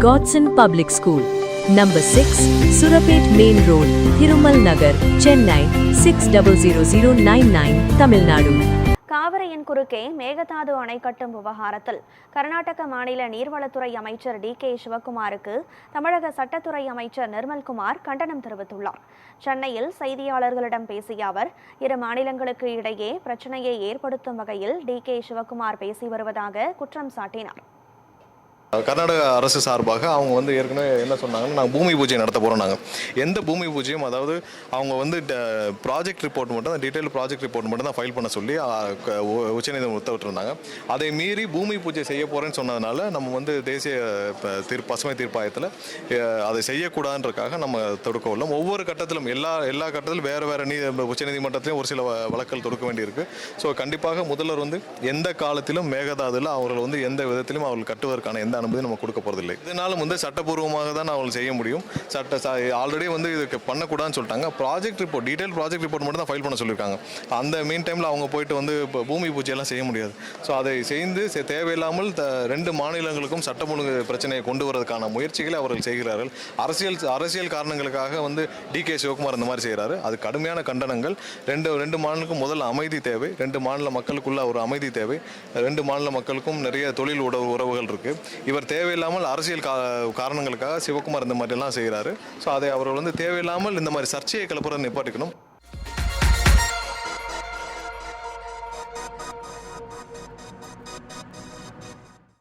Godson Public School, Number 6, Surapet Main Road, Thirumal Nagar, Chennai 600099, Tamil Nadu. காவிரியின் குறுக்கே மேகதாது அணை கட்டும் விவகாரத்தில் கர்நாடக மாநில நீர்வளத்துறை அமைச்சர் டி.கே. சிவக்குமாருக்கு தமிழக சட்டத்துறை அமைச்சர் நிர்மல்குமார் கண்டனம் தெரிவித்துள்ளார். சென்னையில் செய்தியாளர்களிடம் பேசிய அவர், இரு மாநிலங்களுக்கு இடையே பிரச்சனையை ஏற்படுத்தும் வகையில் டி.கே. சிவக்குமார் பேசி வருவதாக குற்றம் சாட்டினார். கர்நாடக அரசு சார்பாக அவங்க வந்து ஏற்கனவே என்ன சொன்னாங்கன்னா, நாங்கள் பூமி பூஜை நடத்த போகிறோம். நாங்கள் எந்த பூமி பூஜையும், அதாவது அவங்க வந்து ப்ராஜெக்ட் ரிப்போர்ட் மட்டும் தான், டீட்டெயில் ப்ராஜெக்ட் ரிப்போர்ட் மட்டும் தான் ஃபைல் பண்ண சொல்லி உச்சநீதிமன்றம் உத்தரவிட்டிருந்தாங்க. அதை மீறி பூமி பூஜை செய்ய போகிறேன்னு சொன்னதுனால நம்ம வந்து தேசிய பசுமை தீர்ப்பாயத்தில் அதை செய்யக்கூடாதுன்றக்காக நம்ம தொடுக்க உள்ளோம். ஒவ்வொரு கட்டத்திலும் எல்லா கட்டத்திலும் வேறு வேறு உச்சநீதிமன்றத்திலையும் ஒரு சில வழக்குகள் தொடுக்க வேண்டியிருக்கு. ஸோ கண்டிப்பாக முதல்வர் வந்து எந்த காலத்திலும் மேகதாதுல அவர்கள் வந்து எந்த விதத்திலும் அவர்கள் கட்டுவதற்கான எந்த அனுமதி நம்ம கொடுக்க போறதில்லை. இதனாலும் வந்து சட்டப்பூர்வமாக தான் அவங்க செய்ய முடியும். ஆல்ரெடி வந்து இதுக்கு பண்ணக்கூடாதுன்னு சொல்லிட்டாங்க. Project report, detail project report மட்டும் தான் ஃபைல் பண்ண சொல்லியிருக்காங்க. அந்த மீன் டைமில் அவங்க போயிட்டு வந்து பூமி பூஜையெல்லாம் செய்ய முடியாது. ஸோ அதை செய்து தேவையில்லாமல் ரெண்டு மாநிலங்களுக்கும் சட்டம் ஒழுங்கு பிரச்சனையை கொண்டு வரதுக்கான முயற்சிகளை அவர்கள் செய்கிறார்கள். அரசியல் காரணங்களுக்காக வந்து டி.கே. சிவக்குமார் இந்த மாதிரி செய்கிறாரு. அது கடுமையான கண்டனங்கள். ரெண்டு மாநிலங்களுக்கும் முதல்ல அமைதி தேவை. ரெண்டு மாநில மக்களுக்குள்ள ஒரு அமைதி தேவை. ரெண்டு மாநில மக்களுக்கும் நிறைய தொழில் உறவுகள் இருக்கு. இவர் தேவையில்லாமல் அரசியல் காரணங்களுக்காக சிவக்குமார் இந்த மாதிரிலாம் செய்கிறாரு. ஸோ அதை அவர்கள் வந்து தேவையில்லாமல் இந்த மாதிரி சர்ச்சையை கிளப்புறதை நிப்பாட்டிக்கணும்.